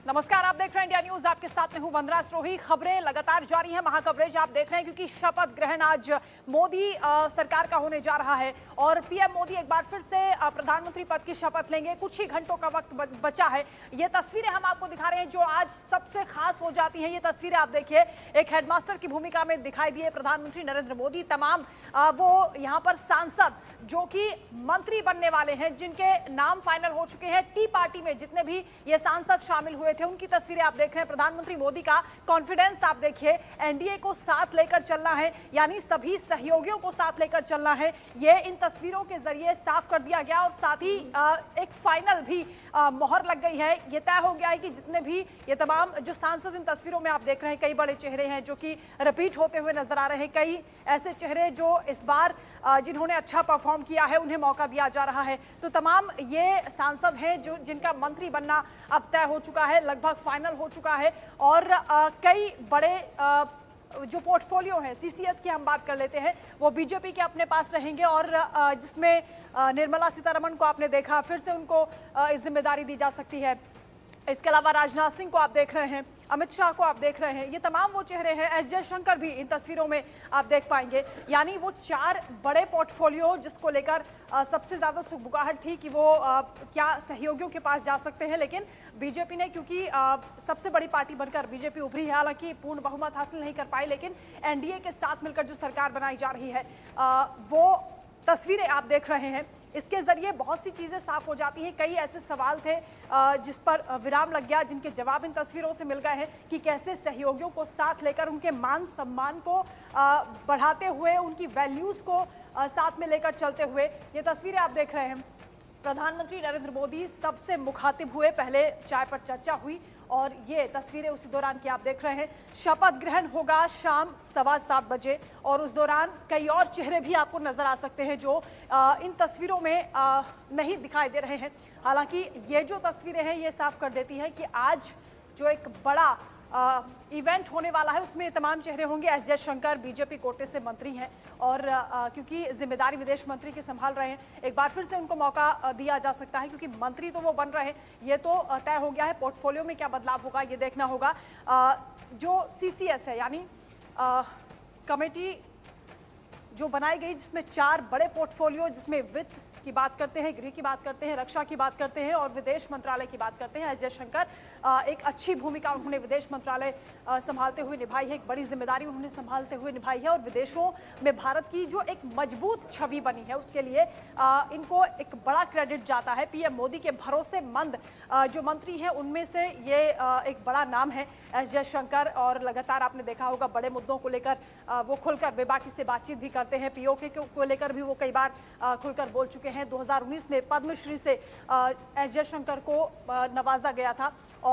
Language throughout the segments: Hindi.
नमस्कार, आप देख रहे हैं इंडिया न्यूज। आपके साथ में हूं वंदना स्रोही। खबरें लगातार जारी हैं, महाकवरेज आप देख रहे हैं क्योंकि शपथ ग्रहण आज मोदी सरकार का होने जा रहा है और पीएम मोदी एक बार फिर से प्रधानमंत्री पद की शपथ लेंगे। कुछ ही घंटों का वक्त बचा है। ये तस्वीरें हम आपको दिखा रहे हैं जो आज सबसे खास हो जाती हैं। ये तस्वीरें आप देखिए, एक हेडमास्टर की भूमिका में दिखाई दिए प्रधानमंत्री नरेंद्र मोदी। तमाम वो यहाँ पर सांसद जो कि मंत्री बनने वाले हैं, जिनके नाम फाइनल हो चुके हैं, टी पार्टी में जितने भी ये सांसद शामिल हुए थे उनकी तस्वीरें आप देख रहे हैं। प्रधानमंत्री मोदी का कॉन्फिडेंस आप देखिए, एनडीए को साथ लेकर चलना है, यानी सभी सहयोगियों को साथ लेकर चलना है, ये इन तस्वीरों के जरिए साफ कर दिया गया। और साथ ही एक फाइनल भी मोहर लग गई है। ये तय हो गया है कि जितने भी ये तमाम जो सांसद इन तस्वीरों में आप देख रहे हैं, कई बड़े चेहरे हैं जो कि रिपीट होते हुए नजर आ रहे हैं। कई ऐसे चेहरे जो इस बार जिन्होंने अच्छा परफॉर्म किया है उन्हें मौका दिया जा रहा है। तो तमाम ये सांसद हैं जो जिनका मंत्री बनना अब तय हो चुका है, लगभग फाइनल हो चुका है। और कई बड़े जो पोर्टफोलियो हैं, सीसीएस की हम बात कर लेते हैं, वो बीजेपी के अपने पास रहेंगे और जिसमें निर्मला सीतारमण को आपने देखा, फिर से उनको इस जिम्मेदारी दी जा सकती है। इसके अलावा राजनाथ सिंह को आप देख रहे हैं, अमित शाह को आप देख रहे हैं, ये तमाम वो चेहरे हैं। एस जयशंकर भी इन तस्वीरों में आप देख पाएंगे। यानी वो चार बड़े पोर्टफोलियो जिसको लेकर सबसे ज्यादा सुगबुगाहट थी कि वो क्या सहयोगियों के पास जा सकते हैं, लेकिन बीजेपी ने, क्योंकि सबसे बड़ी पार्टी बनकर बीजेपी उभरी है, हालांकि पूर्ण बहुमत हासिल नहीं कर पाई, लेकिन एनडीए के साथ मिलकर जो सरकार बनाई जा रही है वो तस्वीरें आप देख रहे हैं। इसके जरिए बहुत सी चीजें साफ हो जाती हैं। कई ऐसे सवाल थे जिस पर विराम लग गया, जिनके जवाब इन तस्वीरों से मिल गए हैं कि कैसे सहयोगियों को साथ लेकर उनके मान सम्मान को बढ़ाते हुए, उनकी वैल्यूज को साथ में लेकर चलते हुए ये तस्वीरें आप देख रहे हैं। प्रधानमंत्री नरेंद्र मोदी सबसे मुखातिब हुए, पहले चाय पर चर्चा हुई और ये तस्वीरें उसी दौरान की आप देख रहे हैं। शपथ ग्रहण होगा शाम 7:15 बजे और उस दौरान कई और चेहरे भी आपको नजर आ सकते हैं जो इन तस्वीरों में नहीं दिखाई दे रहे हैं। हालांकि ये जो तस्वीरें हैं ये साफ कर देती हैं कि आज जो एक बड़ा इवेंट होने वाला है उसमें तमाम चेहरे होंगे। एस जयशंकर बीजेपी कोटे से मंत्री हैं और क्योंकि जिम्मेदारी विदेश मंत्री की संभाल रहे हैं, एक बार फिर से उनको मौका दिया जा सकता है, क्योंकि मंत्री तो वो बन रहे हैं, ये तो तय हो गया है। पोर्टफोलियो में क्या बदलाव होगा ये देखना होगा। जो सीसीएस है, यानी कमेटी जो बनाई गई, जिसमें चार बड़े पोर्टफोलियो, जिसमें वित्त की बात करते हैं, गृह की बात करते हैं, रक्षा की बात करते हैं और विदेश मंत्रालय की बात करते हैं। एस जयशंकर एक अच्छी भूमिका उन्होंने विदेश मंत्रालय संभालते हुए निभाई है, एक बड़ी जिम्मेदारी उन्होंने संभालते हुए निभाई है और विदेशों में भारत की जो एक मजबूत छवि बनी है उसके लिए इनको एक बड़ा क्रेडिट जाता है। पीएम मोदी के भरोसेमंद जो मंत्री हैं उनमें से ये एक बड़ा नाम है एस जयशंकर। और लगातार आपने देखा होगा बड़े मुद्दों को लेकर वो खुलकर बेबाकी से बातचीत भी करते हैं। पीओके को लेकर भी वो कई बार खुलकर बोल चुके हैं। 2019 में पद्मश्री से एस जयशंकर को नवाजा गया था और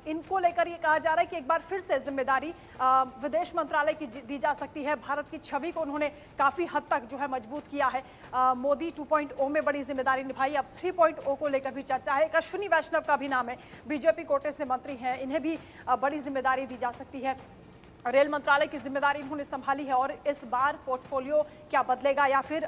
इनको लेकर ये कहा जा रहा है कि एक बार फिर से जिम्मेदारी विदेश मंत्रालय की दी जा सकती है। भारत की छवि को उन्होंने काफी हद तक जो है मजबूत किया है। मोदी 2.0 में बड़ी जिम्मेदारी निभाई, अब 3.0 को लेकर भी चर्चा है। एक अश्विनी वैष्णव का भी नाम है, बीजेपी कोटे से मंत्री हैं, इन्हें भी बड़ी जिम्मेदारी दी जा सकती है। रेल मंत्रालय की जिम्मेदारी उन्होंने संभाली है और इस बार पोर्टफोलियो क्या बदलेगा या फिर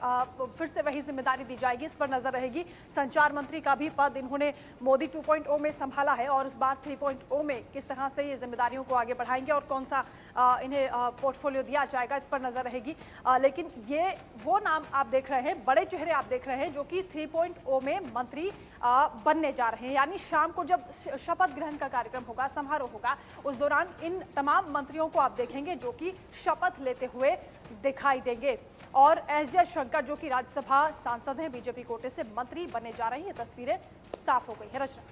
से वही जिम्मेदारी दी जाएगी, इस पर नजर रहेगी। संचार मंत्री का भी पद इन्होंने मोदी 2.0 में संभाला है और इस बार 3.0 में किस तरह से ये जिम्मेदारियों को आगे बढ़ाएंगे और कौन सा इन्हें पोर्टफोलियो दिया जाएगा, इस पर नजर रहेगी। लेकिन ये वो नाम आप देख रहे हैं, बड़े चेहरे आप देख रहे हैं जो कि 3.0 में मंत्री बनने जा रहे हैं। यानी शाम को जब शपथ ग्रहण का कार्यक्रम होगा, समारोह होगा, उस दौरान इन तमाम मंत्रियों को आप देखेंगे जो कि शपथ लेते हुए दिखाई देंगे। और एस जयशंकर जो कि राज्यसभा सांसद हैं, बीजेपी कोटे से मंत्री बनने जा रही हैं, ये तस्वीरें साफ हो गई है। रचना,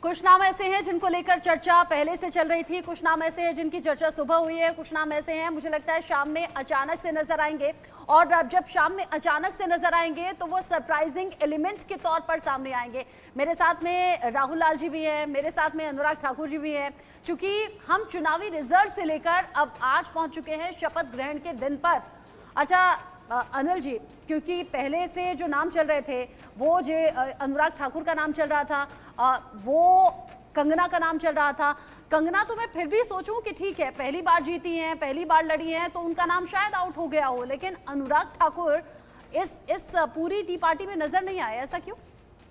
कुछ नाम ऐसे हैं जिनको लेकर चर्चा पहले से चल रही थी, कुछ नाम ऐसे हैं जिनकी चर्चा सुबह हुई है, कुछ नाम ऐसे हैं मुझे लगता है शाम में अचानक से नजर आएंगे। और अब जब शाम में अचानक से नजर आएंगे तो वो सरप्राइजिंग एलिमेंट के तौर पर सामने आएंगे। मेरे साथ में राहुल लाल जी भी हैं, मेरे साथ में अनुराग ठाकुर जी भी हैं। चूंकि हम चुनावी रिजल्ट से लेकर अब आज पहुंच चुके हैं शपथ ग्रहण के दिन पर। अच्छा अनिल जी, क्योंकि पहले से जो नाम चल रहे थे वो जो अनुराग ठाकुर का नाम चल रहा था, वो कंगना का नाम चल रहा था। कंगना तो मैं फिर भी सोचूं कि ठीक है, पहली बार जीती हैं, पहली बार लड़ी हैं, तो उनका नाम शायद आउट हो गया हो, लेकिन अनुराग ठाकुर इस पूरी टी पार्टी में नजर नहीं आए, ऐसा क्यों?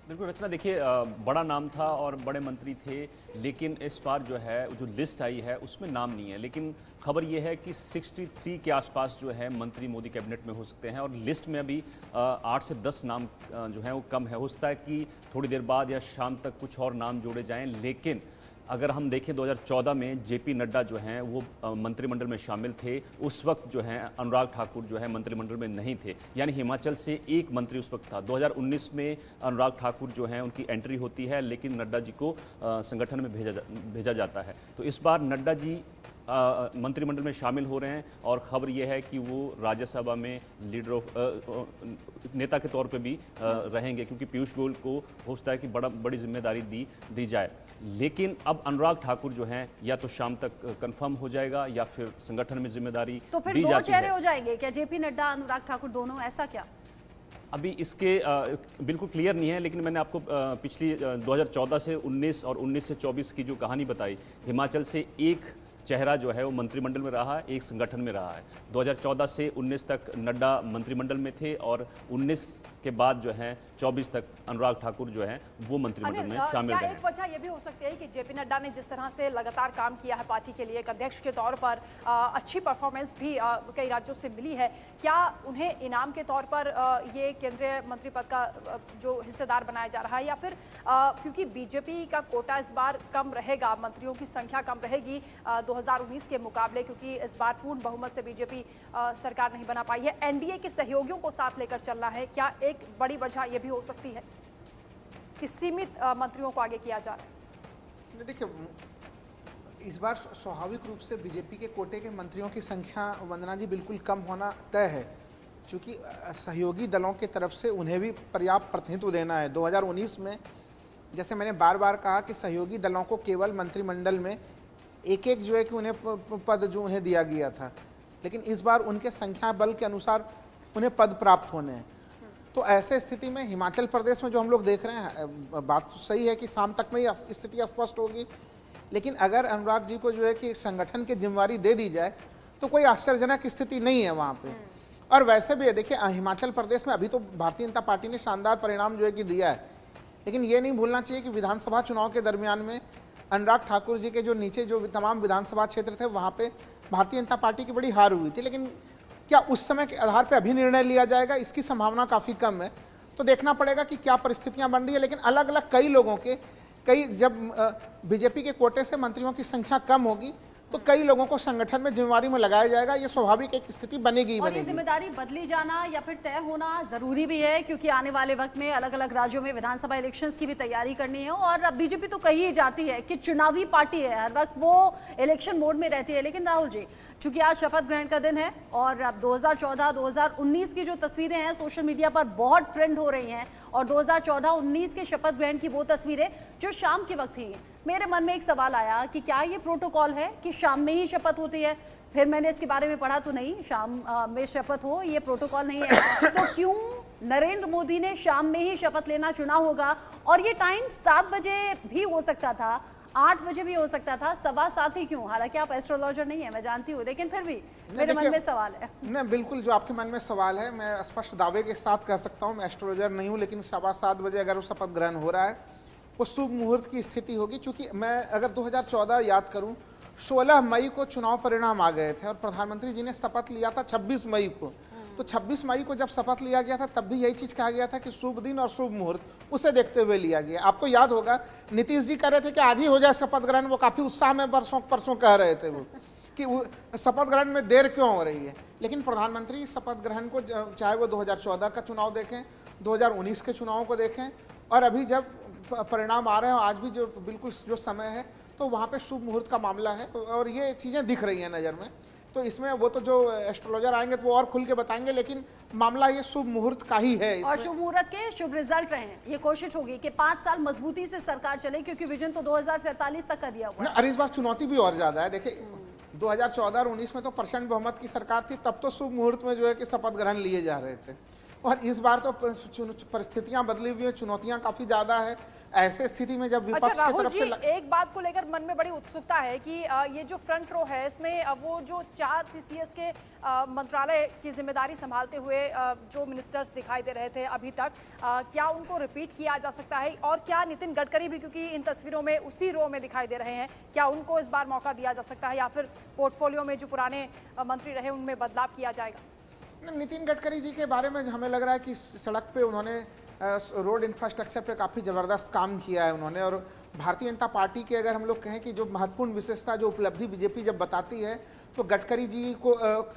बिल्कुल रचना, देखिए बड़ा नाम था और बड़े मंत्री थे, लेकिन इस बार जो है जो लिस्ट आई है उसमें नाम नहीं है। लेकिन खबर ये है कि 63 के आसपास जो है मंत्री मोदी कैबिनेट में हो सकते हैं, और लिस्ट में अभी 8 से 10 नाम जो है वो कम है। हो सकता है कि थोड़ी देर बाद या शाम तक कुछ और नाम जोड़े जाएं, लेकिन अगर हम देखें 2014 में जेपी नड्डा जो हैं वो मंत्रिमंडल में शामिल थे। उस वक्त जो है अनुराग ठाकुर जो है मंत्रिमंडल में नहीं थे, यानी हिमाचल से एक मंत्री उस वक्त था। 2019 में अनुराग ठाकुर जो हैं उनकी एंट्री होती है, लेकिन नड्डा जी को संगठन में भेजा जाता है। तो इस बार नड्डा जी मंत्रिमंडल में शामिल हो रहे हैं, और ख़बर यह है कि वो राज्यसभा में लीडर ऑफ नेता के तौर पे भी रहेंगे, क्योंकि पीयूष गोयल को हो सकता है कि बड़ी जिम्मेदारी दी जाए। लेकिन अब अनुराग ठाकुर जो हैं या तो शाम तक कंफर्म हो जाएगा या फिर संगठन में जिम्मेदारी तो फिर दी दो जाती चेहरे है। हो जाएंगे क्या, जेपी नड्डा अनुराग ठाकुर दोनों, ऐसा क्या? अभी इसके बिल्कुल क्लियर नहीं है, लेकिन मैंने आपको पिछली 2014 से 19 और 19 से 24 की जो कहानी बताई, हिमाचल से एक चेहरा जो है वो मंत्रिमंडल में रहा है, एक संगठन में रहा है। 2014 से 19 तक नड्डा मंत्रिमंडल में थे, और 19 के बाद जो है 24 तक अनुराग ठाकुर जो है वो मंत्रिमंडल में शामिल क्या रहे। एक वजह ये भी हो सकती है कि जेपी नड्डा ने जिस तरह से लगातार काम किया है पार्टी के लिए एक अध्यक्ष के तौर पर, अच्छी परफॉर्मेंस भी कई राज्यों से मिली है, क्या उन्हें इनाम के तौर पर ये केंद्रीय मंत्री पद का जो हिस्सेदार बनाया जा रहा है, या फिर क्योंकि बीजेपी का कोटा इस बार कम रहेगा, मंत्रियों की संख्या कम रहेगी 2019 के मुकाबले, क्योंकि इस बार पूर्ण बहुमत से बीजेपी सरकार नहीं बना पाई है, एनडीए के सहयोगियों को साथ लेकर चलना है, क्या एक बड़ी वजह यह भी हो सकती है कि सीमित मंत्रियों को आगे किया जा रहा है? देखिए, इस बार स्वाभाविक रूप से बीजेपी के कोटे के मंत्रियों की संख्या, वंदना जी, बिल्कुल कम होना तय है, क्योंकि सहयोगी दलों की तरफ से उन्हें भी पर्याप्त प्रतिनिधित्व देना है। 2019 में जैसे मैंने बार बार कहा कि सहयोगी दलों को केवल मंत्रिमंडल में एक एक जो है कि उन्हें पद जो उन्हें दिया गया था, लेकिन इस बार उनके संख्या बल के अनुसार उन्हें पद प्राप्त होने हैं। तो ऐसे स्थिति में हिमाचल प्रदेश में जो हम लोग देख रहे हैं, बात तो सही है कि शाम तक में ही स्थिति स्पष्ट होगी, लेकिन अगर अनुराग जी को जो है कि संगठन की जिम्मेवारी दे दी जाए तो कोई आश्चर्यजनक स्थिति नहीं है वहाँ पे। और वैसे भी देखिए, हिमाचल प्रदेश में अभी तो भारतीय जनता पार्टी ने शानदार परिणाम जो है कि दिया है, लेकिन ये नहीं भूलना चाहिए कि विधानसभा चुनाव के दरमियान में अनुराग ठाकुर जी के जो नीचे जो तमाम विधानसभा क्षेत्र थे वहाँ पे भारतीय जनता पार्टी की बड़ी हार हुई थी। लेकिन क्या उस समय के आधार पर अभी निर्णय लिया जाएगा, इसकी संभावना काफ़ी कम है। तो देखना पड़ेगा कि क्या परिस्थितियां बन रही है। लेकिन अलग अलग कई लोगों के जब बीजेपी के कोटे से मंत्रियों की संख्या कम होगी तो कई लोगों को संगठन में जिम्मेवारी में लगाया जाएगा। ये स्वाभाविक एक स्थिति बनेगी ही और ये बनेगी। जिम्मेदारी बदली जाना या फिर तय होना जरूरी भी है, क्योंकि आने वाले वक्त में अलग अलग राज्यों में विधानसभा इलेक्शंस की भी तैयारी करनी है। और बीजेपी तो कही ही जाती है कि चुनावी पार्टी है, हर वक्त वो इलेक्शन मोड में रहती है। लेकिन राहुल जी, चूंकि आज शपथ ग्रहण का दिन है और अब 2014-2019 की जो तस्वीरें हैं सोशल मीडिया पर बहुत ट्रेंड हो रही हैं, और 2014-19 के शपथ ग्रहण की वो तस्वीरें जो शाम के वक्त थी, मेरे मन में एक सवाल आया कि क्या ये प्रोटोकॉल है कि शाम में ही शपथ होती है? फिर मैंने इसके बारे में पढ़ा तो नहीं, शाम में शपथ हो ये प्रोटोकॉल नहीं है। तो क्यों नरेंद्र मोदी ने शाम में ही शपथ लेना चुना होगा? और ये टाइम 7 बजे भी हो सकता था, 8 बजे भी हो सकता था, 7:15 ही क्यों? हालांकि आप एस्ट्रोलॉजर नहीं है, मैं जानती हूँ, लेकिन फिर भी मेरे मन में सवाल है। नहीं, बिल्कुल जो आपके मन में सवाल है, मैं स्पष्ट दावे के साथ कह सकता हूँ, मैं एस्ट्रोलॉजर नहीं हूँ, लेकिन 7:15 बजे अगर वो शपथ ग्रहण हो रहा है वो शुभ मुहूर्त की स्थिति होगी। चूंकि मैं अगर 2014 याद करूं, 16 मई को चुनाव परिणाम आ गए थे और प्रधानमंत्री जी ने शपथ लिया था 26 मई को। तो 26 मई को जब शपथ लिया गया था तब भी यही चीज कहा गया था कि शुभ दिन और शुभ मुहूर्त, उसे देखते हुए लिया गया। आपको याद होगा नीतीश जी कह रहे थे कि आज ही हो जाए शपथ ग्रहण, वो काफी उत्साह में परसों कह रहे थे वो कि शपथ ग्रहण में देर क्यों हो रही है। लेकिन प्रधानमंत्री शपथ ग्रहण को, चाहे वो 2014 का चुनाव देखें, 2019 के चुनाव को देखें, और अभी जब परिणाम आ रहे हैं, आज भी जो बिल्कुल जो समय है, तो वहाँ पे शुभ मुहूर्त का मामला है और ये चीज़ें दिख रही हैं नज़र में। तो इसमें वो तो जो एस्ट्रोलॉजर आएंगे तो वो और खुल के बताएंगे, लेकिन मामला ये शुभ मुहूर्त का ही है। और शुभ मुहूर्त के शुभ रिजल्ट रहे, ये कोशिश होगी कि 5 साल मजबूती से सरकार चले, क्योंकि विजन तो 2047 तक का दिया हुआ है। और इस बार चुनौती भी और ज्यादा है। देखिए 2014 और 19 में तो प्रचंड बहुमत की सरकार थी, तब तो शुभ मुहूर्त में जो है कि शपथ ग्रहण लिए जा रहे थे, और इस बार तो परिस्थितियां बदली हुई है, चुनौतियां काफी ज्यादा है। ऐसे स्थिति में जब अच्छा विपक्ष की राहुल तरफ जी, से एक बात को लेकर मन में बड़ी उत्सुकता है कि ये जो फ्रंट रो है इसमें वो जो 4 सीसीएस के मंत्रालय की जिम्मेदारी संभालते हुए जो मिनिस्टर्स दिखाई दे रहे थे अभी तक, क्या उनको रिपीट किया जा सकता है? और क्या नितिन गडकरी भी, क्योंकि इन तस्वीरों में उसी रो में दिखाई दे रहे हैं, क्या उनको इस बार मौका दिया जा सकता है या फिर पोर्टफोलियो में जो पुराने मंत्री रहे उनमें बदलाव किया जाएगा? नितिन गडकरी जी के बारे में हमें लग रहा है कि सड़क पे उन्होंने रोड इंफ्रास्ट्रक्चर पे काफ़ी ज़बरदस्त काम किया है उन्होंने। और भारतीय जनता पार्टी के अगर हम लोग कहें कि जो महत्वपूर्ण विशेषता, जो उपलब्धि बीजेपी जब बताती है तो गडकरी जी को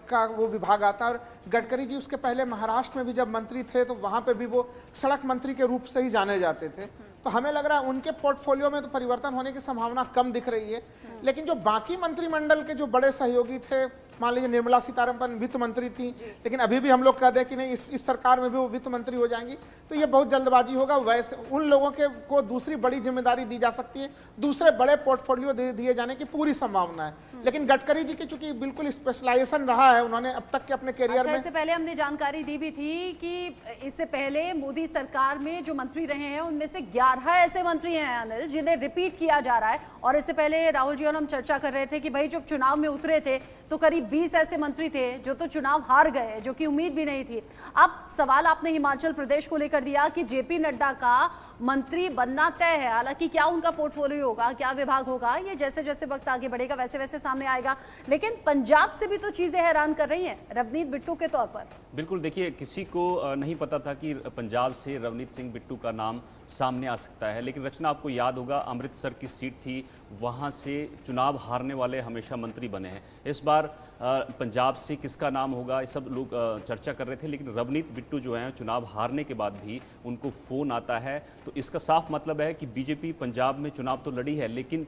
का वो विभाग आता है। और गडकरी जी उसके पहले महाराष्ट्र में भी जब मंत्री थे तो वहाँ पे भी वो सड़क मंत्री के रूप से ही जाने जाते थे। तो हमें लग रहा है उनके पोर्टफोलियो में तो परिवर्तन होने की संभावना कम दिख रही है। लेकिन जो बाकी मंत्रिमंडल के जो बड़े सहयोगी थे, मान लीजिए निर्मला सीतारमण वित्त मंत्री थी, लेकिन अभी भी हम लोग कह दें कि नहीं इस सरकार में भी वो वित्त मंत्री हो जाएंगी, तो ये बहुत जल्दबाजी होगा। वैसे उन लोगों के को दूसरी बड़ी जिम्मेदारी दी जा सकती है, दूसरे बड़े पोर्टफोलियो दिए जाने की पूरी संभावना है। लेकिन गडकरी जी की चूंकि बिल्कुल स्पेशलाइजेशन रहा है, उन्होंने अब तक के अपने करियर में, इससे पहले हमने जानकारी दी भी थी कि इससे पहले मोदी सरकार में जो मंत्री रहे हैं उनमें से 11 ऐसे मंत्री हैं अनिल जिन्हें रिपीट किया जा रहा है। और इससे पहले राहुल जी और हम चर्चा कर रहे थे कि भाई जब चुनाव में उतरे थे तो करीब 20 ऐसे मंत्री थे जो तो चुनाव हार गए, जो कि उम्मीद भी नहीं थी। अब सवाल आपने हिमाचल प्रदेश को लेकर दिया कि जेपी नड्डा का मंत्री बनना तय है। हालांकि क्या उनका पोर्टफोलियो होगा, क्या विभाग होगा, ये जैसे जैसे वक्त आगे बढ़ेगा वैसे वैसे सामने आएगा। लेकिन पंजाब से भी तो चीजें हैरान कर रही हैं रवनीत बिट्टू के तौर पर। बिल्कुल, देखिए किसी को नहीं पता था कि पंजाब से रवनीत सिंह बिट्टू का नाम सामने आ सकता है। लेकिन रचना, आपको याद होगा अमृतसर की सीट थी, वहाँ से चुनाव हारने वाले हमेशा मंत्री बने हैं। इस बार पंजाब से किसका नाम होगा ये सब लोग चर्चा कर रहे थे। लेकिन रवनीत बिट्टू जो हैं चुनाव हारने के बाद भी उनको फ़ोन आता है, तो इसका साफ मतलब है कि बीजेपी पंजाब में चुनाव तो लड़ी है लेकिन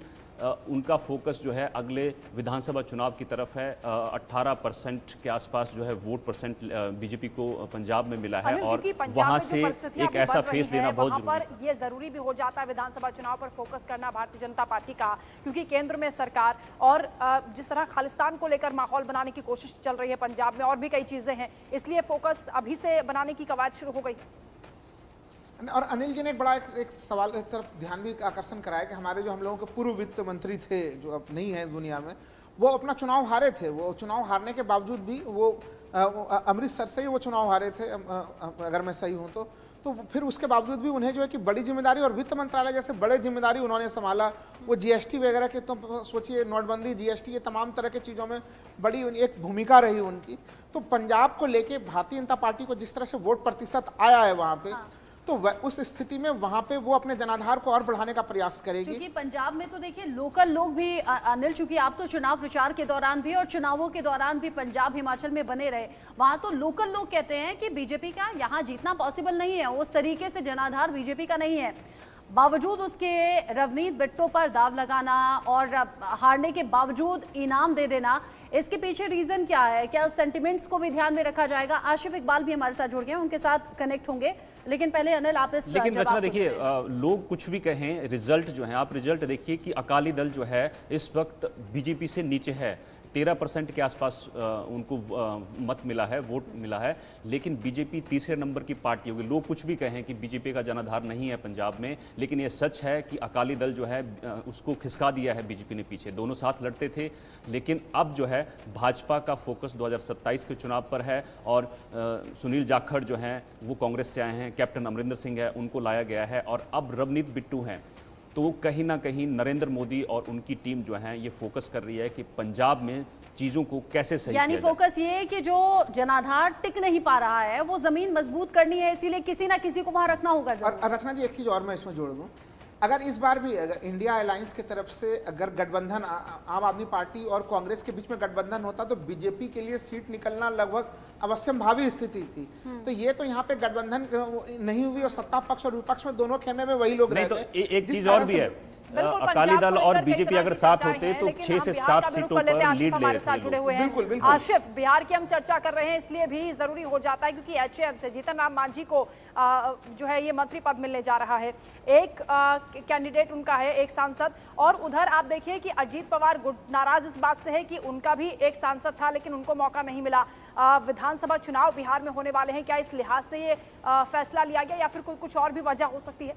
उनका फोकस जो है अगले विधानसभा चुनाव की तरफ है। 18% के आसपास जो है वोट परसेंट बीजेपी को पंजाब में मिला है और वहां से एक ऐसा फेस देना बहुत जरूरी है। ये जरूरी भी हो जाता है विधानसभा चुनाव पर फोकस करना भारतीय जनता पार्टी का, क्योंकि केंद्र में सरकार और जिस तरह खालिस्तान को लेकर माहौल बनाने की कोशिश चल रही है पंजाब में, और भी कई चीजें हैं, इसलिए फोकस अभी से बनाने की कवायद शुरू हो गई। और अनिल जी ने एक बड़ा एक सवाल की तरफ ध्यान भी आकर्षण कराया कि हमारे जो हम लोगों के पूर्व वित्त मंत्री थे जो अब नहीं है दुनिया में, वो अपना चुनाव हारे थे। वो चुनाव हारने के बावजूद भी वो अमृतसर से ही वो चुनाव हारे थे, अगर मैं सही हूँ तो फिर उसके बावजूद भी उन्हें जो है कि बड़ी जिम्मेदारी और वित्त मंत्रालय जैसे बड़े जिम्मेदारी उन्होंने संभाला। वो जीएसटी वगैरह के, तो सोचिए नोटबंदी, जीएसटी, ये तमाम तरह की चीज़ों में बड़ी एक भूमिका रही उनकी। तो पंजाब को लेके भारतीय जनता पार्टी को जिस तरह से वोट प्रतिशत आया है वहाँ पे, तो उस स्थिति में वहां पे वो अपने जनाधार को और बढ़ाने का प्रयास करेगी। क्योंकि पंजाब में तो देखिए लोकल लोग भी अनिल, चूंकि आप तो चुनाव प्रचार के दौरान भी और चुनावों के दौरान भी पंजाब हिमाचल में बने रहे, वहां तो लोकल लोग कहते हैं कि बीजेपी का यहाँ जीतना पॉसिबल नहीं है, उस तरीके से जनाधार बीजेपी का नहीं है। बावजूद उसके रवनीत बिट्टू पर दाव लगाना और हारने के बावजूद इनाम दे देना, इसके पीछे रीजन क्या है? क्या सेंटिमेंट्स को भी ध्यान में रखा जाएगा? आशिफ इकबाल भी हमारे साथ जुड़ गए हैं, उनके साथ कनेक्ट होंगे। लेकिन पहले अनिल आप इस लेकिन रचना देखिए, लोग कुछ भी कहें, रिजल्ट जो है, आप रिजल्ट देखिए कि अकाली दल जो है इस वक्त बीजेपी से नीचे है। 13% के आसपास उनको मत मिला है, वोट मिला है, लेकिन बीजेपी तीसरे नंबर की पार्टी होगी। लोग कुछ भी कहें कि बीजेपी का जनाधार नहीं है पंजाब में, लेकिन ये सच है कि अकाली दल जो है उसको खिसका दिया है बीजेपी ने पीछे। दोनों साथ लड़ते थे, लेकिन अब जो है भाजपा का फोकस 2027 के चुनाव पर है। और सुनील जाखड़ जो हैं वो कांग्रेस से आए हैं, कैप्टन अमरिंदर सिंह है, उनको लाया गया है, और अब रवनीत बिट्टू हैं। तो कहीं ना कहीं नरेंद्र मोदी और उनकी टीम जो है ये फोकस कर रही है कि पंजाब में चीजों को कैसे सही यानी किया फोकस ये है कि जो जनाधार टिक नहीं पा रहा है वो जमीन मजबूत करनी है, इसीलिए किसी ना किसी को वहां रखना होगा। और रचना जी एक चीज और मैं इसमें जोड़ दूं, अगर इस बार भी अगर इंडिया अलायंस की तरफ से अगर गठबंधन आम आदमी पार्टी और कांग्रेस के बीच में गठबंधन होता तो बीजेपी के लिए सीट निकलना लगभग अवश्यंभावी स्थिति थी। तो ये तो यहाँ पे गठबंधन नहीं हुई और सत्ता पक्ष और विपक्ष में दोनों खेमे में वही लोग नहीं। रह तो गए। एक चीज और भी है, अकाली दल और बीजेपी अगर साथ होते तो 6 से 7 सीटों पर लीड ले साथ जुड़े हुए हैं। बिल्कुल, बिल्कुल। आशिफ, बिहार की हम चर्चा कर रहे हैं इसलिए भी जरूरी हो जाता है क्योंकि एचएम से जीतन राम मांझी को जो है ये मंत्री पद मिलने जा रहा है। एक कैंडिडेट उनका है, एक सांसद, और उधर आप देखिए कि अजीत पवार नाराज इस बात से है कि उनका भी एक सांसद था लेकिन उनको मौका नहीं मिला। विधानसभा चुनाव बिहार में होने वाले हैं, क्या इस लिहाज से ये फैसला लिया गया या फिर कोई कुछ और भी वजह हो सकती है?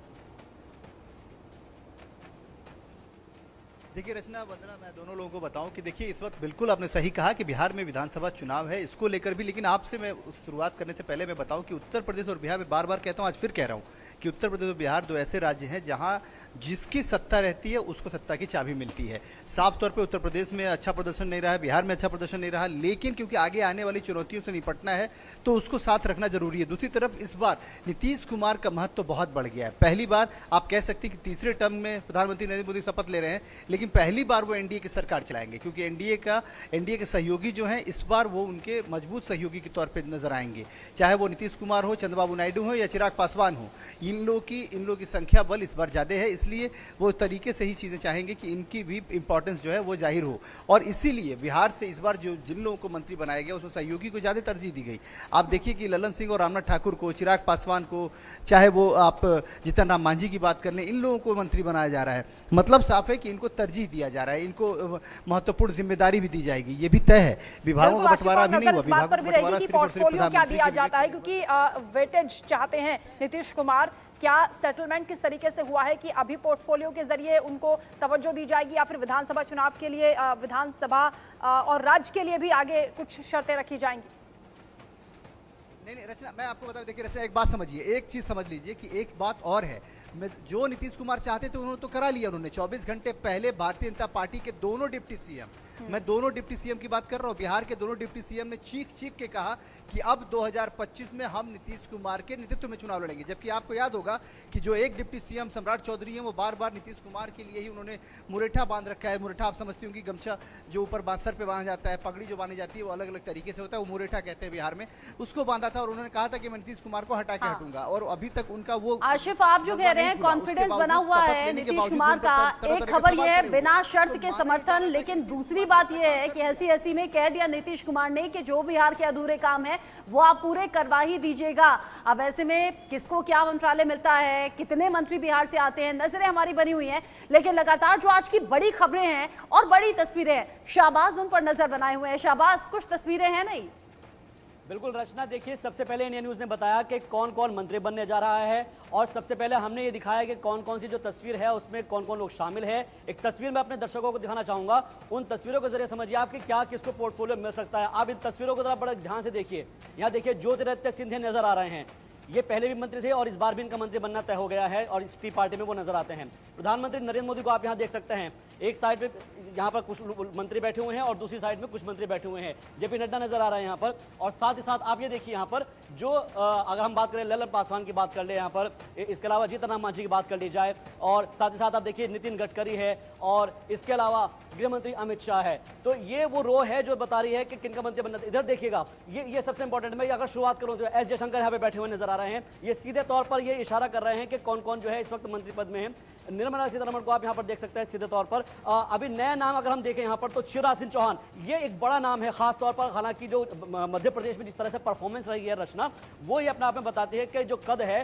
देखिए रचना वंदना, मैं दोनों लोगों को बताऊं कि देखिए इस वक्त बिल्कुल आपने सही कहा कि बिहार में विधानसभा चुनाव है, इसको लेकर भी। लेकिन आपसे मैं शुरुआत करने से पहले मैं बताऊं कि उत्तर प्रदेश और बिहार में बार बार कहता हूं, आज फिर कह रहा हूं कि उत्तर प्रदेश और बिहार दो ऐसे राज्य हैं जहां जिसकी सत्ता रहती है उसको सत्ता की चाबी मिलती है। साफ तौर पर उत्तर प्रदेश में अच्छा प्रदर्शन नहीं रहा है, बिहार में अच्छा प्रदर्शन नहीं रहा, लेकिन क्योंकि आगे आने वाली चुनौतियों से निपटना है तो उसको साथ रखना जरूरी है। दूसरी तरफ इस बार नीतीश कुमार का महत्व तो बहुत बढ़ गया है। पहली बार आप कह सकते हैं कि तीसरे टर्म में प्रधानमंत्री नरेंद्र मोदी शपथ ले रहे हैं, लेकिन पहली बार वो एनडीए की सरकार चलाएंगे, क्योंकि एनडीए के सहयोगी जो हैं इस बार वो उनके मजबूत सहयोगी के तौर पे नजर आएंगे। चाहे वो नीतीश कुमार हो, चंद्रबाबू नायडू हो या चिराग पासवान हो, इन लोगों की संख्या बल इस बार ज़्यादा है, इसलिए वो तरीके से ही चीज़ें चाहेंगे कि इनकी भी इंपॉर्टेंस जो है वो जाहिर हो। और इसीलिए बिहार से इस बार जो जिन लोगों को मंत्री बनाया गया उसमें सहयोगी को ज़्यादा तरजीह दी गई। आप देखिए कि ललन सिंह और रामनाथ ठाकुर को, चिराग पासवान को, चाहे वो आप जीतन राम मांझी की बात कर लें, इन लोगों को मंत्री बनाया जा रहा है। मतलब साफ है कि इनको तरजीह दिया जा रहा है, इनको महत्वपूर्ण जिम्मेदारी भी दी जाएगी। ये भी तय है, विभागों का बंटवारा अभी नहीं हुआ, विभागों का बंटवारा सिर्फ और सिर्फ पोर्टफोलियो क्या दिया प्रधानमंत्री जाता है, क्योंकि वेटेज चाहते हैं नीतीश कुमार। क्या सेटलमेंट किस तरीके से हुआ है कि अभी पोर्टफोलियो के जरिए उनको तवज्जो दी जाएगी या फिर विधानसभा चुनाव के लिए विधानसभा और राज्य के लिए भी आगे कुछ शर्तें रखी जाएंगी? नहीं रचना, मैं आपको बताऊं, देखिए रचना एक बात समझिए, एक चीज समझ लीजिए कि एक बात और है, जो नीतीश कुमार चाहते थे उन्होंने तो करा लिया। उन्होंने 24 घंटे पहले भारतीय जनता पार्टी के दोनों डिप्टी सीएम, मैं दोनों डिप्टी सीएम की बात कर रहा हूं, बिहार के दोनों डिप्टी सीएम ने चीख के कहा कि अब 2025 में हम नीतीश कुमार के नेतृत्व में चुनाव लड़ेंगे। जबकि आपको याद होगा कि जो एक डिप्टी सीएम सम्राट चौधरी हैं वो बार बार नीतीश कुमार के लिए ही उन्होंने मुरेठा बांध रखा है। मुरेठा आप समझते हो कि गमछा जो ऊपर सर पे बांधा जाता है, पगड़ी जो बांधी जाती है वो अलग अलग तरीके से होता है, वो मुरेठा कहते हैं बिहार में, उसको बांधा था और उन्होंने कहा था कि मैं नीतीश कुमार को हटा के हटूंगा। और अभी तक उनका वो आशिफ, आप जो कह रहे हैं कॉन्फिडेंस बना हुआ है नीतीश कुमार का, एक खबर यह है बिना शर्त के समर्थन, लेकिन दूसरी बात यह है कि ऐसी में कह दिया नीतीश कुमार ने कि जो बिहार के अधूरे काम है वो आप पूरे करवा ही दीजिएगा। अब ऐसे में किसको क्या मंत्रालय मिलता है, कितने मंत्री बिहार से आते हैं, नजरें हमारी बनी हुई हैं। लेकिन लगातार जो आज की बड़ी खबरें हैं और बड़ी तस्वीरें हैं, शाहबाज उन पर नजर बनाए हुए हैं। शाहबाज, कुछ तस्वीरें हैं नहीं? बिल्कुल रचना, देखिए सबसे पहले इंडिया न्यूज़ ने बताया कि कौन कौन मंत्री बनने जा रहा है और सबसे पहले हमने ये दिखाया कि कौन कौन सी जो तस्वीर है उसमें कौन कौन लोग शामिल है। एक तस्वीर मैं अपने दर्शकों को दिखाना चाहूंगा, उन तस्वीरों के जरिए समझिए आप कि क्या किसको पोर्टफोलियो मिल सकता है। आप इन तस्वीरों को जरा बड़े ध्यान से देखिए। यहाँ देखिए ज्योतिरादित्य सिंधिया नजर आ रहे हैं, ये पहले भी मंत्री थे और इस बार भी इनका मंत्री बनना तय हो गया है और इस टी पार्टी में वो नजर आते हैं। प्रधानमंत्री नरेंद्र मोदी को आप यहाँ देख सकते हैं, एक साइड पे यहाँ पर कुछ मंत्री बैठे हुए हैं और दूसरी साइड में कुछ मंत्री बैठे हुए हैं। जेपी नड्डा नजर आ रहे हैं यहाँ पर, और साथ ही साथ आप ये देखिए यहाँ पर जो अगर हम बात करें ललन पासवान की बात कर ले यहाँ पर, इसके अलावा जीतन राम मांझी की बात कर ली जाए, और साथ ही साथ आप देखिए नितिन गडकरी है और इसके अलावा गृह मंत्री अमित शाह है। तो ये वो रो है जो बता रही है कि किनका मंत्री बनना। इधर देखिएगा, ये सबसे इंपॉर्टेंट। मैं अगर शुरुआत करूं तो एस जयशंकर यहाँ पे बैठे हुए नजर आ रहे हैं, ये सीधे तौर पर ये इशारा कर रहे हैं कि कौन कौन जो है इस वक्त मंत्री पद में है। निर्मला सीतारमण को आप यहाँ पर देख सकते हैं सीधे तौर पर। अभी नया नाम अगर हम देखें यहाँ पर तो शिवराज सिंह चौहान, ये एक बड़ा नाम है खास तौर पर। हालांकि जो मध्य प्रदेश में जिस तरह से परफॉर्मेंस रही है रचना, वो ये अपने आप में बताती है कि जो कद है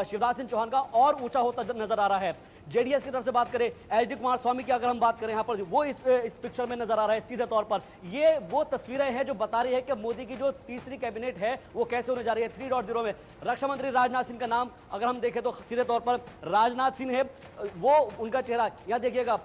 शिवराज सिंह चौहान का और ऊंचा होता नजर आ रहा है। जेडीएस की तरफ से बात करें, एच डी कुमार स्वामी की अगर हम बात करें यहाँ पर, वो इस पिक्चर में नजर आ रहा है सीधे तौर पर। ये वो तस्वीरें हैं जो बता रही है कि मोदी की जो तीसरी कैबिनेट है वो कैसे होने जा रही है 3.0 में। रक्षा मंत्री राजनाथ सिंह का नाम अगर हम देखें तो सीधे तौर पर राजनाथ सिंह है, वो उनका चेहरा यहाँ देखिएगा।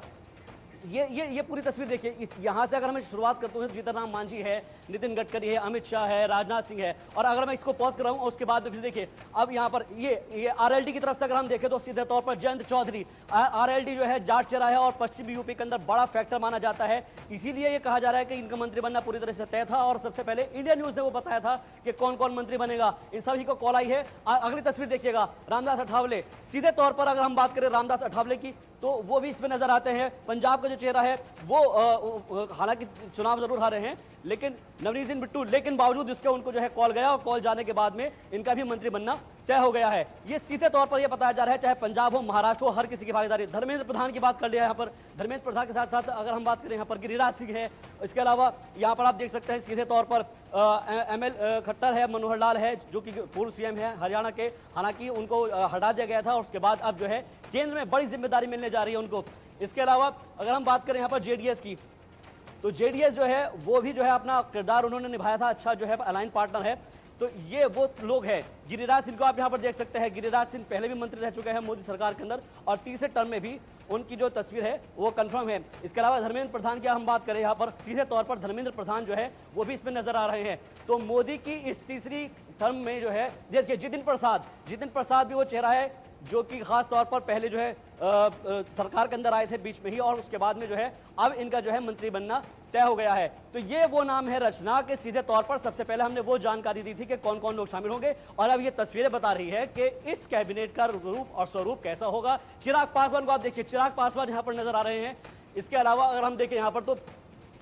ये पूरी तस्वीर देखिए, इस यहाँ से अगर मैं शुरुआत करता हूँ, जीतन राम मांझी है, नितिन गडकरी है, अमित शाह है, राजनाथ सिंह है, और अगर मैं इसको पॉज कर रहा हूँ उसके बाद फिर देखिए अब यहाँ पर ये आरएलडी की तरफ से अगर हम देखें तो सीधे तौर पर जयंत चौधरी, आरएलडी जो है जाट चेहरा है और पश्चिमी यूपी के अंदर बड़ा फैक्टर माना जाता है। इसीलिए ये कहा जा रहा है कि इनका मंत्री बनना पूरी तरह से तय था और सबसे पहले इंडिया न्यूज ने वो बताया था कि कौन कौन मंत्री बनेगा। इन सभी को कॉल आई है। अगली तस्वीर देखिएगा, रामदास अठावले, सीधे तौर पर अगर हम बात करें रामदास अठावले की तो वो भी इसमें नजर आते हैं। पंजाब का जो चेहरा है वो हालांकि चुनाव जरूर हारे हैं लेकिन नवनीत सिंह बिट्टू, लेकिन बावजूद इसके उनको जो है कॉल गया और कॉल जाने के बाद में इनका भी मंत्री बनना तय हो गया है। ये सीधे तौर पर ये बताया जा रहा है, चाहे पंजाब हो, महाराष्ट्र हो, हर किसी की भागीदारी। धर्मेंद्र प्रधान की बात कर लिया यहाँ पर, धर्मेंद्र प्रधान के साथ साथ अगर हम बात करें यहाँ पर गिरिराज सिंह है। इसके अलावा यहाँ पर आप देख सकते हैं सीधे तौर पर ML खट्टर है, मनोहर लाल है जो कि पूर्व सीएम है हरियाणा के, हालांकि उनको हटा दिया गया था और उसके बाद अब जो है केंद्र में बड़ी जिम्मेदारी मिलने जा रही है उनको। इसके अलावा अगर हम बात करें यहाँ पर जेडीएस की, तो जेडीएस जो है वो भी जो है अपना किरदार उन्होंने निभाया था, अच्छा जो है अलाइन पार्टनर है। तो ये वो लोग हैं। गिरिराज सिंह को आप यहाँ पर देख सकते हैं। गिरिराज सिंह पहले भी मंत्री रह चुके हैं मोदी सरकार के अंदर और तीसरे टर्म में भी उनकी जो तस्वीर है वो कंफर्म है। इसके अलावा धर्मेंद्र प्रधान की हम बात करें, यहाँ पर सीधे तौर पर धर्मेंद्र प्रधान जो है वो भी इसमें नजर आ रहे हैं। तो मोदी की इस तीसरी टर्म में जो है देखिए जितिन प्रसाद भी वो चेहरा है जो कि खास तौर पर पहले जो है सरकार के अंदर आए थे बीच में ही और उसके बाद में जो है अब इनका जो है मंत्री बनना तय हो गया है। तो ये वो नाम है रचना के सीधे तौर पर सबसे पहले हमने वो जानकारी दी थी कि कौन कौन लोग शामिल होंगे और अब ये तस्वीरें बता रही है कि इस कैबिनेट का रूप और स्वरूप कैसा होगा। चिराग पासवान को आप देखिए, चिराग पासवान यहाँ पर नजर आ रहे हैं। इसके अलावा अगर हम देखें यहाँ पर तो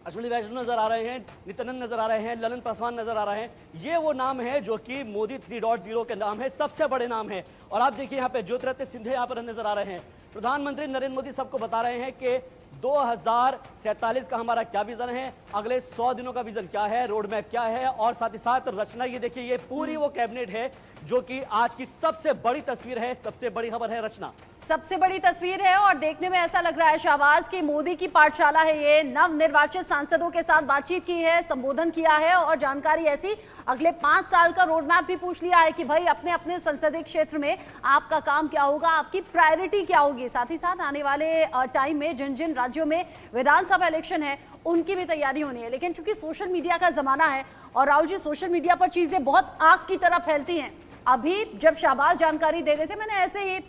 अश्विनी वैष्णव नजर आ रहे हैं, नित्यानंद नजर आ रहे हैं, ललन पासवान नजर आ रहे हैं। ये वो नाम है जो कि मोदी 3.0 के नाम है, सबसे बड़े नाम है। और आप देखिए यहाँ पे ज्योतिरादित्य सिंधिया यहाँ पर नजर आ रहे हैं। प्रधानमंत्री नरेंद्र मोदी सबको बता रहे हैं कि 2047 का हमारा क्या विजन है, अगले 100 दिनों का विजन क्या है, रोड मैप क्या है और साथ ही साथ रचना। ये देखिए ये पूरी वो कैबिनेट है जो कि आज की सबसे बड़ी तस्वीर है, सबसे बड़ी खबर है रचना। सबसे बड़ी तस्वीर है और देखने में ऐसा लग रहा है शाहबाज की मोदी की पाठशाला है ये। नव निर्वाचित सांसदों के साथ बातचीत की है, संबोधन किया है और जानकारी ऐसी अगले 5 साल का रोड मैप भी पूछ लिया है कि भाई अपने अपने संसदीय क्षेत्र में आपका काम क्या होगा, आपकी प्रायोरिटी क्या होगी। साथ ही साथ आने वाले टाइम में जिन जिन राज्यों में विधानसभा इलेक्शन है उनकी भी तैयारी होनी है। लेकिन चूंकि सोशल मीडिया का जमाना है और राहुल जी सोशल मीडिया पर चीजें बहुत आग की तरह फैलती हैं। अभी जब शाहबाज जानकारी दे रहे थे मैंने ऐसे ही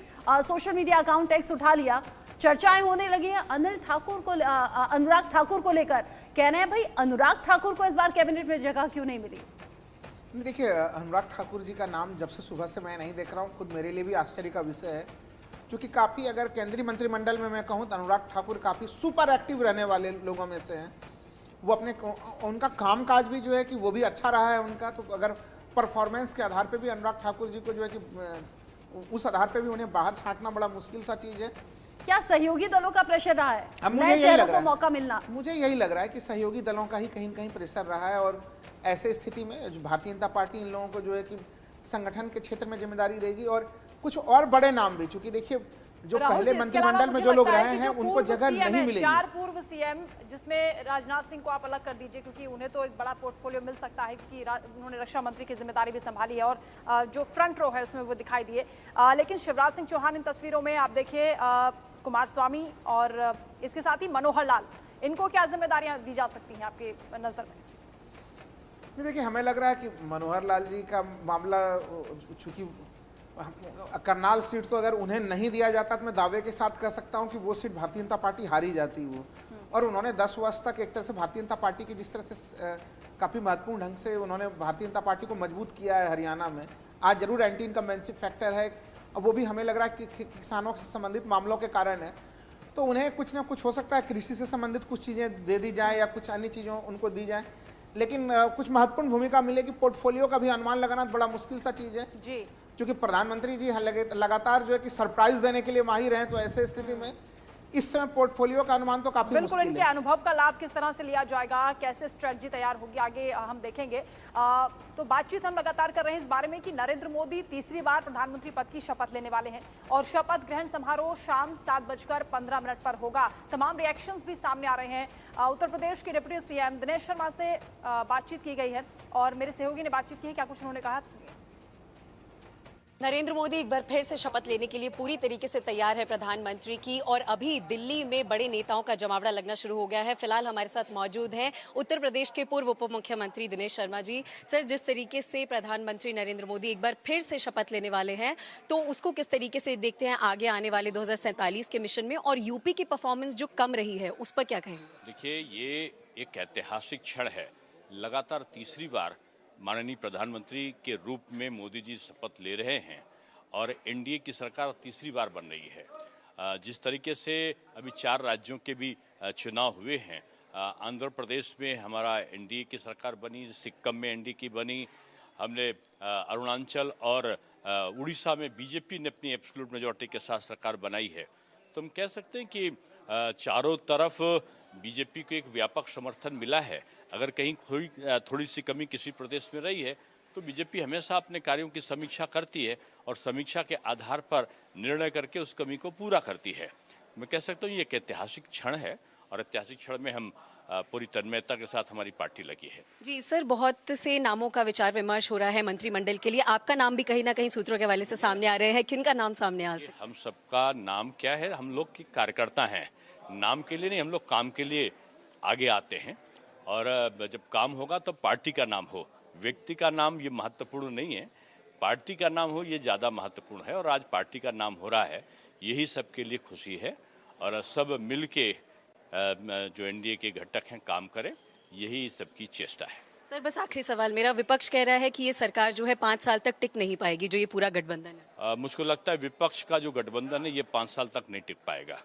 सोशल मीडिया अकाउंट एक्स उठा लिया, चर्चाएं होने लगी हैं अनुराग ठाकुर को लेकर। कहना है भाई अनुराग ठाकुर को इस बार कैबिनेट में जगह क्यों नहीं मिली। देखिए अनुराग ठाकुर जी का नाम जब से सुबह से मैं नहीं देख रहा हूँ, खुद मेरे लिए भी आश्चर्य का विषय है क्योंकि काफ़ी अगर केंद्रीय मंत्रिमंडल में मैं कहूँ तो अनुराग ठाकुर काफ़ी सुपर एक्टिव रहने वाले लोगों में से हैं। वो अपने उनका कामकाज भी जो है कि वो भी अच्छा रहा है उनका। तो अगर परफॉर्मेंस के आधार पे भी अनुराग ठाकुर जी को जो है कि उस आधार पे भी उन्हें बाहर छांटना बड़ा मुश्किल सा चीज़ है। क्या सहयोगी दलों का प्रेशर रहा है, अब मुझे नए यही चेहरों लग को रहा है, मौका मिलना? मुझे यही लग रहा है कि सहयोगी दलों का ही कहीं न कहीं प्रेशर रहा है और ऐसे स्थिति में जो भारतीय जनता पार्टी इन लोगों को जो है कि संगठन के क्षेत्र में जिम्मेदारी देगी और कुछ और बड़े नाम भी, चूंकि देखिए जो पहले मंत्रिमंडल में जो लोग रहे हैं उनको जगह नहीं मिलेगी। 4 पूर्व सीएम जिसमें राजनाथ सिंह को आप अलग कर दीजिए क्योंकि उन्हें तो एक बड़ा पोर्टफोलियो मिल सकता है क्योंकि उन्होंने रक्षा मंत्री की जिम्मेदारी भी संभाली है और जो फ्रंट रो है उसमें वो दिखाई दिए। लेकिन शिवराज सिंह चौहान इन तस्वीरों में आप देखिए, कुमार स्वामी और इसके साथ ही मनोहर लाल, इनको क्या जिम्मेदारियां दी जा सकती हैं आपकी नजर में? देखिए हमें लग रहा है कि मनोहर लाल जी का मामला, चूंकि करनाल सीट तो अगर उन्हें नहीं दिया जाता तो मैं दावे के साथ कह सकता हूं कि वो सीट भारतीय जनता पार्टी हारी जाती वो। और उन्होंने 10 वर्ष तक एक तरह से भारतीय जनता पार्टी की जिस तरह से काफ़ी महत्वपूर्ण ढंग से उन्होंने भारतीय जनता पार्टी को मजबूत किया है हरियाणा में। आज जरूर एंटी इनकम्बेंसी फैक्टर है, अब वो भी हमें लग रहा है कि किसानों से संबंधित मामलों के कारण है। तो उन्हें कुछ ना कुछ हो सकता है कृषि से संबंधित कुछ चीज़ें दे दी जाए या कुछ अन्य चीज़ों उनको दी जाए, लेकिन कुछ महत्वपूर्ण भूमिका मिलेगी। पोर्टफोलियो का भी अनुमान लगाना बड़ा मुश्किल सा चीज़ है जी, क्योंकि प्रधानमंत्री जी लगातार जो है कि सरप्राइज देने के लिए माहिर हैं। तो ऐसे स्थिति में इस समय पोर्टफोलियो का अनुमान तो काफी बिल्कुल मुश्किल इनके है। अनुभव का लाभ किस तरह से लिया जाएगा, कैसे स्ट्रेटजी तैयार होगी, आगे हम देखेंगे। तो बातचीत हम लगातार कर रहे हैं इस बारे में कि नरेंद्र मोदी तीसरी बार प्रधानमंत्री पद की शपथ लेने वाले हैं और शपथ ग्रहण समारोह शाम 7:15 पर होगा। तमाम रिएक्शंस भी सामने आ रहे हैं। उत्तर प्रदेश के डिप्टी सीएम दिनेश शर्मा से बातचीत की गई है और मेरे सहयोगी ने बातचीत की है, क्या कुछ उन्होंने कहा, आप सुनिए। नरेंद्र मोदी एक बार फिर से शपथ लेने के लिए पूरी तरीके से तैयार है प्रधानमंत्री की और अभी दिल्ली में बड़े नेताओं का जमावड़ा लगना शुरू हो गया है। फिलहाल हमारे साथ मौजूद हैं उत्तर प्रदेश के पूर्व उप मुख्यमंत्री दिनेश शर्मा जी। सर, जिस तरीके से प्रधानमंत्री नरेंद्र मोदी एक बार फिर से शपथ लेने वाले हैं तो उसको किस तरीके से देखते हैं आगे आने वाले 2047 के मिशन में, और यूपी की परफॉर्मेंस जो कम रही है उस पर क्या कहेंगे? देखिए, ये एक ऐतिहासिक क्षण है। लगातार तीसरी बार माननीय प्रधानमंत्री के रूप में मोदी जी शपथ ले रहे हैं और एनडीए की सरकार तीसरी बार बन रही है। जिस तरीके से अभी 4 राज्यों के भी चुनाव हुए हैं, आंध्र प्रदेश में हमारा एनडीए की सरकार बनी, सिक्किम में एनडीए की बनी, हमने अरुणाचल और उड़ीसा में बीजेपी ने अपनी एब्सोल्यूट मेजॉरिटी के साथ सरकार बनाई है। तो हम कह सकते हैं कि चारों तरफ बीजेपी को एक व्यापक समर्थन मिला है। अगर कहीं थोड़ी सी कमी किसी प्रदेश में रही है तो बीजेपी हमेशा अपने कार्यों की समीक्षा करती है और समीक्षा के आधार पर निर्णय करके उस कमी को पूरा करती है। मैं कह सकता हूँ ये एक ऐतिहासिक क्षण है और ऐतिहासिक क्षण में हम पूरी तन्मयता के साथ हमारी पार्टी लगी है। जी सर, बहुत से नामों का विचार विमर्श हो रहा है मंत्रिमंडल के लिए, आपका नाम भी कहीं ना कहीं सूत्रों के हवाले से सामने आ रहे हैं, किन का नाम सामने आ सकता है? हम सबका नाम क्या है, हम लोग की कार्यकर्ता हैं, नाम के लिए नहीं, हम लोग काम के लिए आगे आते हैं और जब काम होगा तो पार्टी का नाम हो, व्यक्ति का नाम ये महत्वपूर्ण नहीं है, पार्टी का नाम हो ये ज़्यादा महत्वपूर्ण है और आज पार्टी का नाम हो रहा है, यही सबके लिए खुशी है और सब मिल के जो एनडीए के घटक हैं काम करें, यही सबकी चेष्टा है। सर बस आखिरी सवाल मेरा, विपक्ष कह रहा है कि ये सरकार जो है 5 साल तक टिक नहीं पाएगी, जो ये पूरा गठबंधन है। मुझको लगता है विपक्ष का जो गठबंधन है ये 5 साल तक नहीं टिक पाएगा,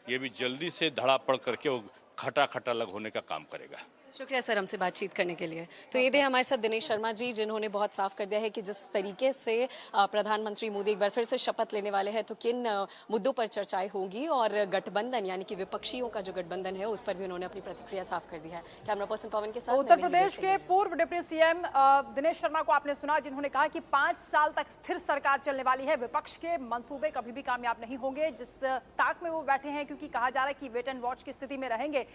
ये भी जल्दी से धड़ा पड़ करके वो खटा खटा लग होने का काम करेगा। शुक्रिया सर हमसे बातचीत करने के लिए। तो ये थे हमारे साथ दिनेश शर्मा जी, जिन्होंने बहुत साफ कर दिया है कि जिस तरीके से प्रधानमंत्री मोदी एक बार फिर से शपथ लेने वाले हैं तो किन मुद्दों पर चर्चाएं होंगी और गठबंधन यानी कि विपक्षियों का जो गठबंधन है उस पर भी उन्होंने अपनी प्रतिक्रिया साफ कर दी है। कैमरा पर्सन पवन के साथ उत्तर प्रदेश के पूर्व डिप्टी सीएम दिनेश शर्मा को आपने सुना, जिन्होंने कहा कि 5 साल तक स्थिर सरकार चलने वाली है, विपक्ष के मंसूबे कभी भी कामयाब नहीं होंगे जिस ताक में वो बैठे हैं, क्योंकि कहा जा रहा है कि वेट एंड वॉच की स्थिति में रहेंगे।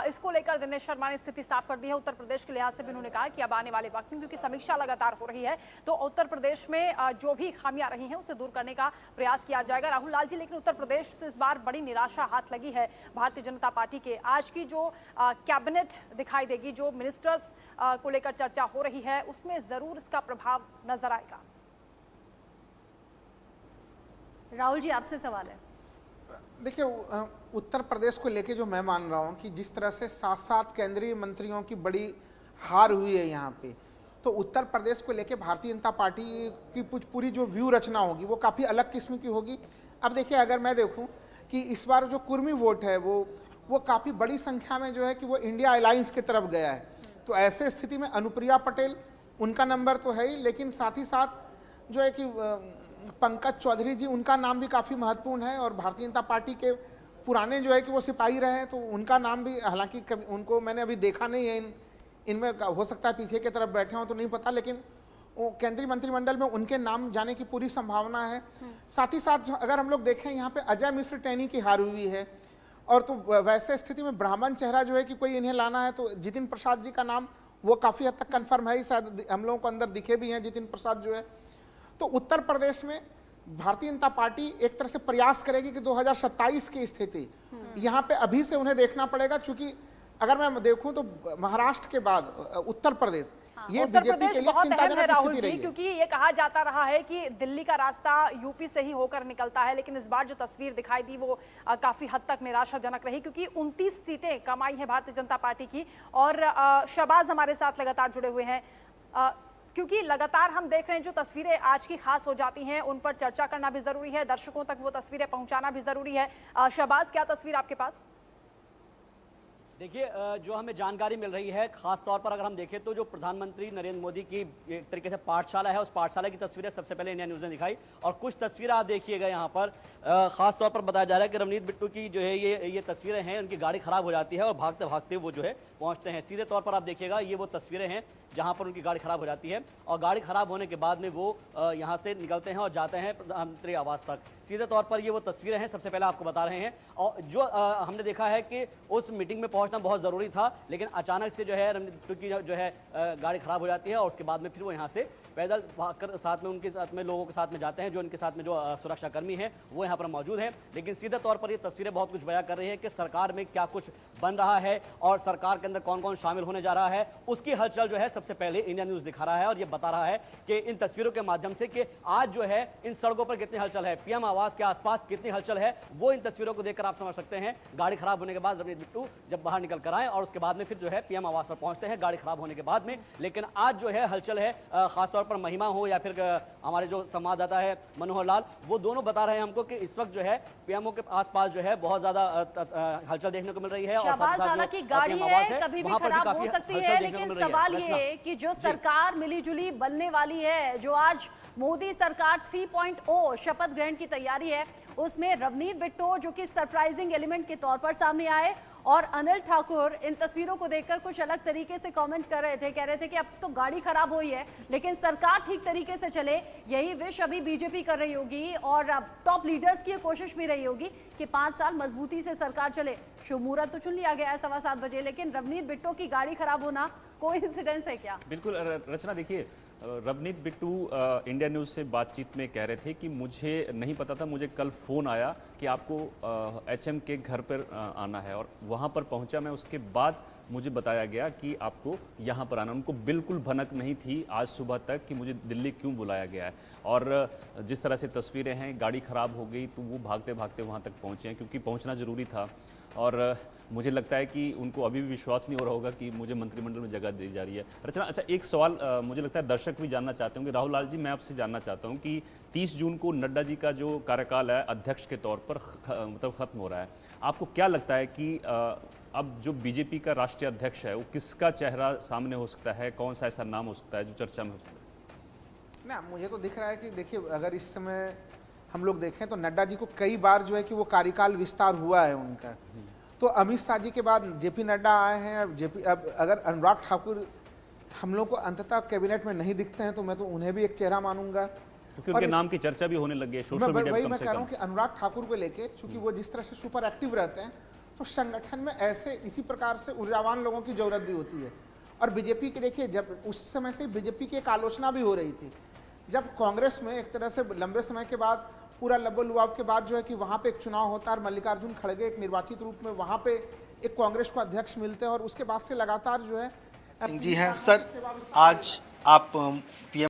इसको लेकर दिनेश शर्मा ने स्थिति साफ कर दी है। उत्तर प्रदेश के लिहाज से भी उन्होंने कहा कि अब आने वाले वक्त में, क्योंकि समीक्षा लगातार हो रही है, तो उत्तर प्रदेश में जो भी खामियां रही हैं उसे दूर करने का प्रयास किया जाएगा। राहुल लाल जी, लेकिन उत्तर प्रदेश से इस बार बड़ी निराशा हाथ लगी है भारतीय जनता पार्टी के। आज की जो कैबिनेट दिखाई देगी, जो मिनिस्टर्स को लेकर चर्चा हो रही है, उसमें जरूर इसका प्रभाव नजर आएगा। राहुल जी आपसे सवाल है। देखिए, उत्तर प्रदेश को लेके जो मैं मान रहा हूँ कि जिस तरह से 7 केंद्रीय मंत्रियों की बड़ी हार हुई है यहाँ पे, तो उत्तर प्रदेश को लेके भारतीय जनता पार्टी की पूरी जो व्यू रचना होगी वो काफ़ी अलग किस्म की होगी। अब देखिए, अगर मैं देखूँ कि इस बार जो कुर्मी वोट है वो काफ़ी बड़ी संख्या में जो है कि वो इंडिया अलायंस की तरफ गया है, तो ऐसे स्थिति में अनुप्रिया पटेल उनका नंबर तो है ही, लेकिन साथ ही साथ जो है कि पंकज चौधरी जी, उनका नाम भी काफ़ी महत्वपूर्ण है और भारतीय जनता पार्टी के पुराने जो है कि वो सिपाही रहे हैं, तो उनका नाम भी, हालांकि कभी उनको मैंने अभी देखा नहीं है, इनमें हो सकता है पीछे की तरफ बैठे हों तो नहीं पता, लेकिन वो केंद्रीय मंत्रिमंडल में उनके नाम जाने की पूरी संभावना है। साथ ही साथ अगर हम लोग देखें, यहाँ पे अजय मिश्र टैनी की हार हुई है, और तो वैसे स्थिति में ब्राह्मण चेहरा जो है कि कोई इन्हें लाना है, तो जितिन प्रसाद जी का नाम वो काफ़ी हद तक कन्फर्म है ही, शायद हम लोगों को अंदर दिखे भी हैं जितिन प्रसाद जो है। तो उत्तर प्रदेश में भारतीय जनता पार्टी एक तरह से प्रयास करेगी कि 2027 की स्थिति यहाँ पे अभी से उन्हें देखना पड़ेगा, क्योंकि अगर मैं देखूं तो महाराष्ट्र के बाद उत्तर प्रदेश, ये उत्तर बीजेपी प्रदेश के लिए बहुत अहम है चिंताजनक राहुल स्थिति जी, रही है। क्योंकि ये कहा जाता रहा है कि दिल्ली का रास्ता यूपी से ही होकर निकलता है, लेकिन इस बार जो तस्वीर दिखाई दी वो काफी हद तक निराशाजनक रही, क्योंकि 29 सीटें कमाई है भारतीय जनता पार्टी की। और शहबाज हमारे साथ लगातार जुड़े हुए हैं, क्योंकि लगातार हम देख रहे हैं जो तस्वीरें आज की खास हो जाती हैं उन पर चर्चा करना भी जरूरी है, दर्शकों तक वो तस्वीरें पहुंचाना भी जरूरी है। शहबाज, क्या तस्वीर आपके पास? देखिए, जो हमें जानकारी मिल रही है, खास तौर पर अगर हम देखें तो जो प्रधानमंत्री नरेंद्र मोदी की एक तरीके से पाठशाला है, उस पाठशाला की तस्वीरें सबसे पहले इंडिया न्यूज़ ने दिखाई, और कुछ तस्वीरें आप देखिएगा यहाँ पर। खास तौर पर बताया जा रहा है कि रवनीत बिट्टू की जो है ये तस्वीरें हैं, उनकी गाड़ी खराब हो जाती है और भागते भागते वो जो है पहुँचते हैं। सीधे तौर पर आप देखिएगा, ये वो तस्वीरें हैं जहाँ पर उनकी गाड़ी खराब हो जाती है, और गाड़ी खराब होने के बाद में वो यहाँ से निकलते हैं और जाते हैं प्रधानमंत्री आवास तक। सीधे तौर पर ये वो तस्वीरें हैं, सबसे पहले आपको बता रहे हैं। और जो हमने देखा है कि उस मीटिंग में पहुंचना बहुत ज़रूरी था, लेकिन अचानक से जो है रवनीत की जो है गाड़ी खराब हो जाती है, और उसके बाद में फिर वो यहाँ से पैदल भागकर साथ में उनके साथ में लोगों के साथ में जाते हैं, जो उनके साथ में जो सुरक्षा कर्मी हैं वो यहाँ पर मौजूद हैं। लेकिन सीधे तौर पर ये तस्वीरें बहुत कुछ बयां कर रही है कि सरकार में क्या कुछ बन रहा है और सरकार के अंदर कौन कौन शामिल होने जा रहा है, उसकी हलचल जो है सबसे पहले इंडिया न्यूज़ दिखा रहा है। और ये बता रहा है कि इन तस्वीरों के माध्यम से कि आज जो है इन सड़कों पर कितनी हलचल है, पीएम आवास के आसपास कितनी हलचल है, वो इन तस्वीरों को देखकर आप समझ सकते हैं। गाड़ी खराब होने के बाद रवनीत बिट्टू जब बाहर निकल कर आए और उसके बाद में फिर जो है पीएम आवास पर पहुंचते हैं गाड़ी खराब होने के बाद में। लेकिन आज जो है हलचल है, खासतौर पर महिमा हो या फिर हमारे जो संवाददाता है मनोहर लाल, वो दोनों बता रहे हैं हमको कि इस वक्त जो है पीएमओ के आसपास जो है बहुत ज्यादा हलचल देखने को मिल रही है। और हालांकि गाड़ी है कभी भी खराब हो सकती है, लेकिन सवाल ये है कि जो सरकार मिलीजुली बनने वाली है, जो आज मोदी सरकार 3.0 शपथ ग्रहण की तैयारी है, उसमें रवनीत बिट्टू जो कि सरप्राइजिंग एलिमेंट के तौर पर सामने आए और अनिल ठाकुर इन तस्वीरों को देखकर कुछ अलग तरीके से कमेंट कर रहे थे, कह रहे थे कि अब तो गाड़ी खराब हुई है लेकिन सरकार ठीक तरीके से चले, यही विश अभी बीजेपी कर रही होगी और अब टॉप लीडर्स की कोशिश भी रही होगी कि 5 साल मजबूती से सरकार चले। शुभ मुहूर्त तो चुन लिया गया है 7:15 बजे, लेकिन रवनीत बिट्टो की गाड़ी खराब होना कोइंसिडेंस है क्या? बिल्कुल रचना, देखिए रवनीत बिट्टू इंडिया न्यूज़ से बातचीत में कह रहे थे कि मुझे नहीं पता था, मुझे कल फ़ोन आया कि आपको HM के घर पर आना है और वहाँ पर पहुँचा मैं, उसके बाद मुझे बताया गया कि आपको यहाँ पर आना। उनको बिल्कुल भनक नहीं थी आज सुबह तक कि मुझे दिल्ली क्यों बुलाया गया है। और जिस तरह से तस्वीरें हैं, गाड़ी ख़राब हो गई तो वो भागते भागते वहाँ तक पहुँचे हैं क्योंकि पहुँचना ज़रूरी था। और मुझे लगता है कि उनको अभी भी विश्वास नहीं हो रहा होगा कि मुझे मंत्रिमंडल में जगह दी जा रही है। रचना, अच्छा एक सवाल मुझे लगता है दर्शक भी जानना चाहते होंगे। राहुल लाल जी, मैं आपसे जानना चाहता हूं कि 30 जून को नड्डा जी का जो कार्यकाल है अध्यक्ष के तौर पर मतलब खत्म हो रहा है, आपको क्या लगता है कि अब जो बीजेपी का राष्ट्रीय अध्यक्ष है वो किसका चेहरा सामने हो सकता है, कौन सा ऐसा नाम हो सकता है जो चर्चा में हो सकता है? ना, मुझे तो दिख रहा है कि देखिए, अगर इस समय हम लोग देखें तो नड्डा जी को कई बार जो है कि वो कार्यकाल विस्तार हुआ है उनका। तो अमित शाह जी के बाद जेपी नड्डा आए हैं। अब अगर अनुराग ठाकुर हम लोग को अंततः कैबिनेट में नहीं दिखते हैं तो मैं तो उन्हें भी एक चेहरा मानूंगा, क्योंकि उनके नाम की चर्चा भी होने लगी है सोशल मीडिया पर। वही कम मैं से कह रहा कम हूँ कि अनुराग ठाकुर को लेके, चूंकि वो जिस तरह से सुपर एक्टिव रहते हैं तो संगठन में ऐसे इसी प्रकार से ऊर्जावान लोगों की जरूरत भी होती है। और बीजेपी की देखिए, जब उस समय से बीजेपी की एक आलोचना भी हो रही थी, जब कांग्रेस में एक तरह से लंबे समय के बाद पूरा लब्बो लुआब के बाद जो है कि वहाँ पे एक चुनाव होता है और मल्लिकार्जुन खड़गे एक निर्वाचित रूप में वहाँ पे एक कांग्रेस को अध्यक्ष मिलते हैं और उसके बाद से लगातार जो है सिंह जी हैं। सर, आज आप पीएम